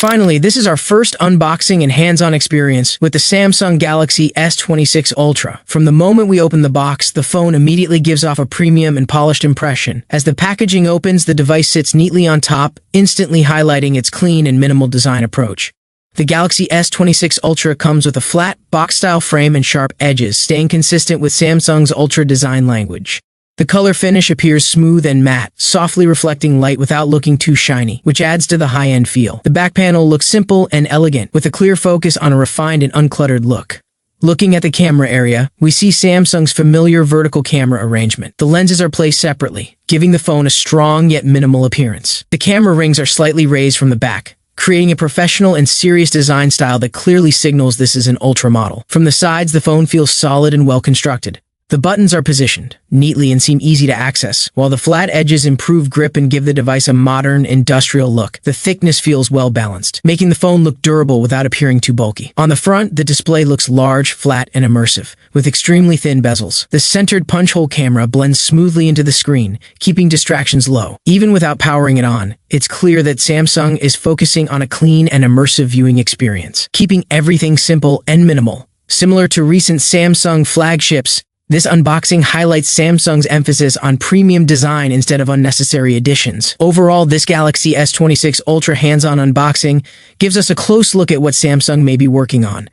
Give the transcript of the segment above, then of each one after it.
Finally, this is our first unboxing and hands-on experience with the Samsung Galaxy S26 Ultra. From the moment we open the box, the phone immediately gives off a premium and polished impression. As the packaging opens, the device sits neatly on top, instantly highlighting its clean and minimal design approach. The Galaxy S26 Ultra comes with a flat, box-style frame and sharp edges, staying consistent with Samsung's Ultra design language. The color finish appears smooth and matte, softly reflecting light without looking too shiny, which adds to the high-end feel. The back panel looks simple and elegant, with a clear focus on a refined and uncluttered look. Looking at the camera area, we see Samsung's familiar vertical camera arrangement. The lenses are placed separately, giving the phone a strong yet minimal appearance. The camera rings are slightly raised from the back, creating a professional and serious design style that clearly signals this is an Ultra model. From the sides, the phone feels solid and well-constructed. The buttons are positioned neatly and seem easy to access, while the flat edges improve grip and give the device a modern, industrial look. The thickness feels well-balanced, making the phone look durable without appearing too bulky. On the front, the display looks large, flat, and immersive, with extremely thin bezels. The centered punch-hole camera blends smoothly into the screen, keeping distractions low. Even without powering it on, it's clear that Samsung is focusing on a clean and immersive viewing experience, keeping everything simple and minimal. Similar to recent Samsung flagships, this unboxing highlights Samsung's emphasis on premium design instead of unnecessary additions. Overall, this Galaxy S26 Ultra hands-on unboxing gives us a close look at what Samsung may be working on.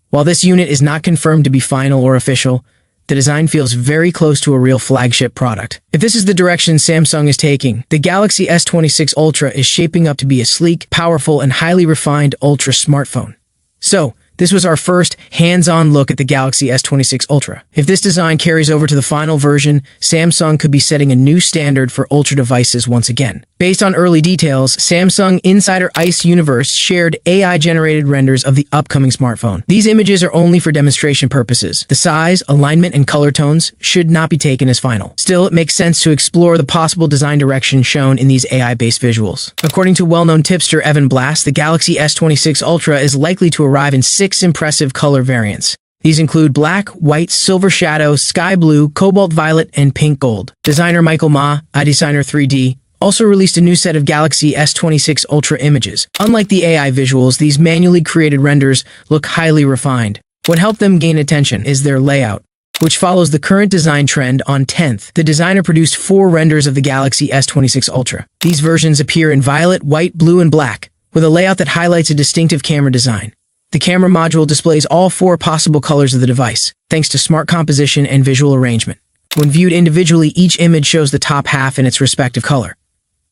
While this unit is not confirmed to be final or official, the design feels very close to a real flagship product. If this is the direction Samsung is taking, the Galaxy S26 Ultra is shaping up to be a sleek, powerful, and highly refined Ultra smartphone. So, this was our first hands-on look at the Galaxy S26 Ultra. If this design carries over to the final version, Samsung could be setting a new standard for Ultra devices once again. Based on early details, Samsung Insider Ice Universe shared AI-generated renders of the upcoming smartphone. These images are only for demonstration purposes. The size, alignment, and color tones should not be taken as final. Still, it makes sense to explore the possible design direction shown in these AI-based visuals. According to well-known tipster Evan Blass, the Galaxy S26 Ultra is likely to arrive in 6 impressive color variants. These include black, white, silver shadow, sky blue, cobalt violet, and pink gold. Designer Michael Ma, iDesigner 3D, also released a new set of Galaxy S26 Ultra images. Unlike the AI visuals, these manually created renders look highly refined. What helped them gain attention is their layout, which follows the current design trend. On 10th, the designer produced 4 renders of the Galaxy S26 Ultra. These versions appear in violet, white, blue, and black, with a layout that highlights a distinctive camera design. The camera module displays all 4 possible colors of the device, thanks to smart composition and visual arrangement. When viewed individually, each image shows the top half in its respective color.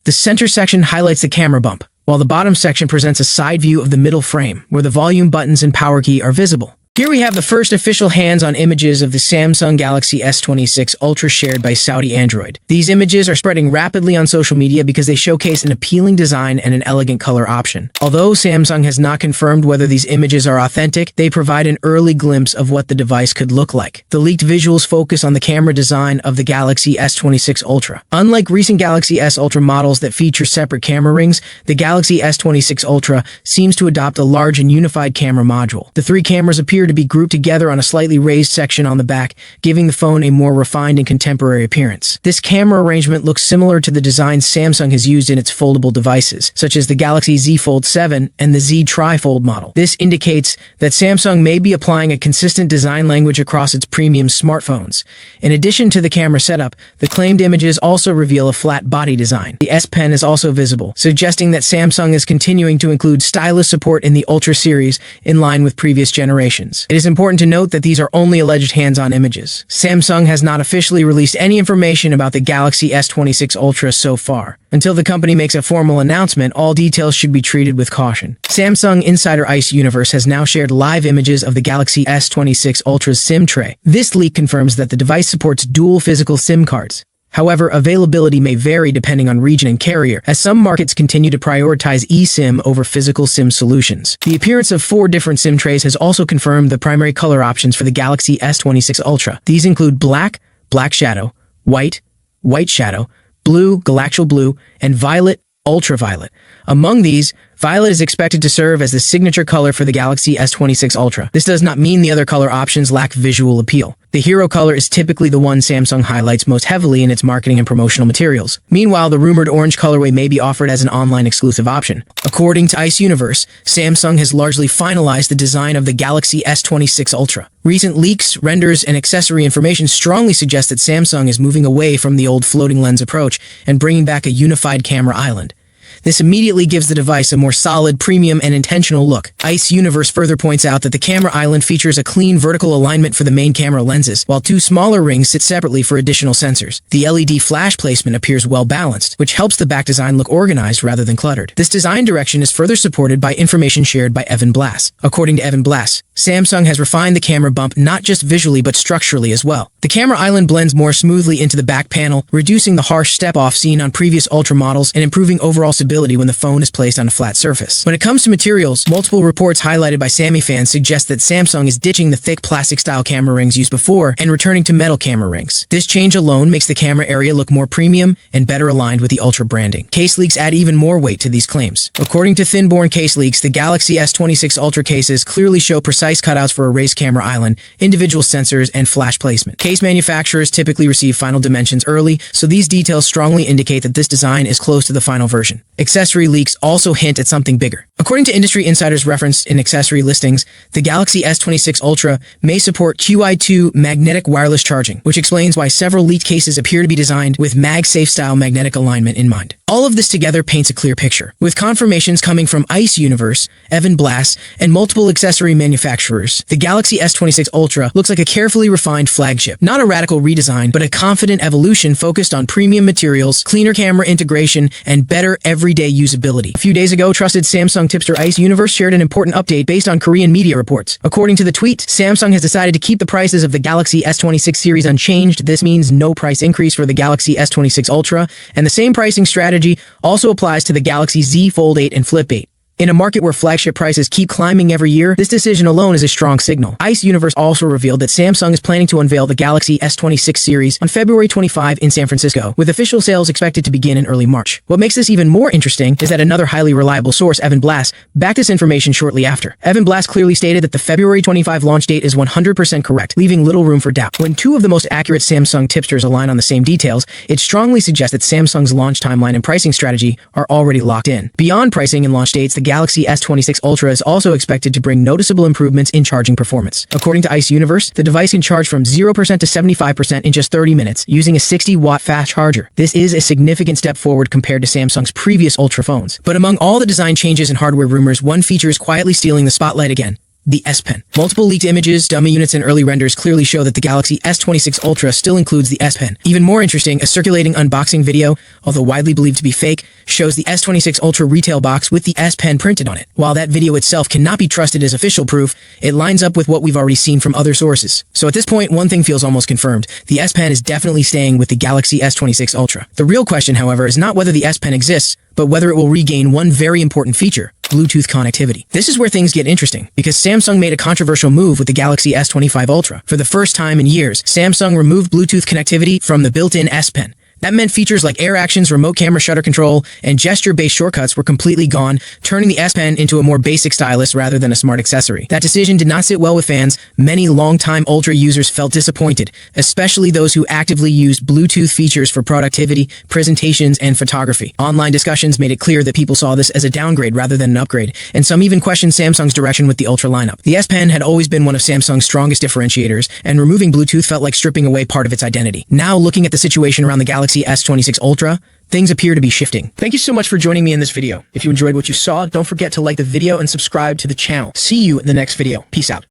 The center section highlights the camera bump, while the bottom section presents a side view of the middle frame, where the volume buttons and power key are visible. Here we have the first official hands-on images of the Samsung Galaxy S26 Ultra shared by Saudi Android. These images are spreading rapidly on social media because they showcase an appealing design and an elegant color option. Although Samsung has not confirmed whether these images are authentic, they provide an early glimpse of what the device could look like. The leaked visuals focus on the camera design of the Galaxy S26 Ultra. Unlike recent Galaxy S Ultra models that feature separate camera rings, the Galaxy S26 Ultra seems to adopt a large and unified camera module. The 3 cameras appear to be grouped together on a slightly raised section on the back, giving the phone a more refined and contemporary appearance. This camera arrangement looks similar to the design Samsung has used in its foldable devices, such as the Galaxy Z Fold 7 and the Z Tri-Fold model. This indicates that Samsung may be applying a consistent design language across its premium smartphones. In addition to the camera setup, the claimed images also reveal a flat body design. The S Pen is also visible, suggesting that Samsung is continuing to include stylus support in the Ultra series in line with previous generations. It is important to note that these are only alleged hands-on images. Samsung has not officially released any information about the Galaxy S26 Ultra so far. Until the company makes a formal announcement, all details should be treated with caution. Samsung Insider Ice Universe has now shared live images of the Galaxy S26 Ultra's SIM tray. This leak confirms that the device supports dual physical SIM cards. However, availability may vary depending on region and carrier, as some markets continue to prioritize eSIM over physical SIM solutions. The appearance of 4 different SIM trays has also confirmed the primary color options for the Galaxy S26 Ultra. These include black, black shadow, white, white shadow, blue, galactical blue, and violet, ultraviolet. Among these, Violet is expected to serve as the signature color for the Galaxy S26 Ultra. This does not mean the other color options lack visual appeal. The hero color is typically the one Samsung highlights most heavily in its marketing and promotional materials. Meanwhile, the rumored orange colorway may be offered as an online exclusive option. According to Ice Universe, Samsung has largely finalized the design of the Galaxy S26 Ultra. Recent leaks, renders, and accessory information strongly suggest that Samsung is moving away from the old floating lens approach and bringing back a unified camera island. This immediately gives the device a more solid, premium, and intentional look. Ice Universe further points out that the camera island features a clean vertical alignment for the main camera lenses, while two smaller rings sit separately for additional sensors. The LED flash placement appears well balanced, which helps the back design look organized rather than cluttered. This design direction is further supported by information shared by Evan Blass. According to Evan Blass, Samsung has refined the camera bump not just visually but structurally as well. The camera island blends more smoothly into the back panel, reducing the harsh step-off seen on previous Ultra models and improving overall stability when the phone is placed on a flat surface. When it comes to materials, multiple reports highlighted by Sammy fans suggest that Samsung is ditching the thick plastic-style camera rings used before and returning to metal camera rings. This change alone makes the camera area look more premium and better aligned with the Ultra branding. Case leaks add even more weight to these claims. According to Thinborn Case Leaks, the Galaxy S26 Ultra cases clearly show precise cutouts for a raised camera island, individual sensors, and flash placement. Case manufacturers typically receive final dimensions early, so these details strongly indicate that this design is close to the final version. Accessory leaks also hint at something bigger. According to industry insiders referenced in accessory listings, the Galaxy S26 Ultra may support QI2 magnetic wireless charging, which explains why several leaked cases appear to be designed with MagSafe style magnetic alignment in mind. All of this together paints a clear picture, with confirmations coming from Ice Universe, Evan Blass, and multiple accessory manufacturers. The Galaxy S26 Ultra looks like a carefully refined flagship, not a radical redesign, but a confident evolution focused on premium materials, cleaner camera integration, and better everyday usability. A few days ago, trusted Samsung tipster Ice Universe shared an important update based on Korean media reports. According to the tweet, Samsung has decided to keep the prices of the Galaxy S26 series unchanged. This means no price increase for the Galaxy S26 Ultra, and the same pricing strategy also applies to the Galaxy Z Fold 8 and Flip 8. In a market where flagship prices keep climbing every year, this decision alone is a strong signal. Ice Universe also revealed that Samsung is planning to unveil the Galaxy S26 series on February 25 in San Francisco, with official sales expected to begin in early March. What makes this even more interesting is that another highly reliable source, Evan Blass, backed this information shortly after. Evan Blass clearly stated that the February 25 launch date is 100% correct, leaving little room for doubt. When two of the most accurate Samsung tipsters align on the same details, it strongly suggests that Samsung's launch timeline and pricing strategy are already locked in. Beyond pricing and launch dates, the Galaxy S26 Ultra is also expected to bring noticeable improvements in charging performance. According to Ice Universe, the device can charge from 0% to 75% in just 30 minutes using a 60-watt fast charger. This is a significant step forward compared to Samsung's previous Ultra phones. But among all the design changes and hardware rumors, one feature is quietly stealing the spotlight again: the S Pen. Multiple leaked images, dummy units, and early renders clearly show that the Galaxy S26 Ultra still includes the S Pen. Even more interesting, a circulating unboxing video, although widely believed to be fake, shows the S26 Ultra retail box with the S Pen printed on it. While that video itself cannot be trusted as official proof, it lines up with what we've already seen from other sources. So at this point, one thing feels almost confirmed: the S Pen is definitely staying with the Galaxy S26 Ultra. The real question, however, is not whether the S Pen exists, but whether it will regain one very important feature: Bluetooth connectivity. This is where things get interesting, because Samsung made a controversial move with the Galaxy S25 Ultra. For the first time in years, Samsung removed Bluetooth connectivity from the built-in S Pen. That meant features like Air Actions, remote camera shutter control, and gesture-based shortcuts were completely gone, turning the S Pen into a more basic stylus rather than a smart accessory. That decision did not sit well with fans. Many longtime Ultra users felt disappointed, especially those who actively used Bluetooth features for productivity, presentations, and photography. Online discussions made it clear that people saw this as a downgrade rather than an upgrade, and some even questioned Samsung's direction with the Ultra lineup. The S Pen had always been one of Samsung's strongest differentiators, and removing Bluetooth felt like stripping away part of its identity. Now, looking at the situation around the Galaxy S26 Ultra, things appear to be shifting. Thank you so much for joining me in this video. If you enjoyed what you saw, don't forget to like the video and subscribe to the channel. See you in the next video. Peace out.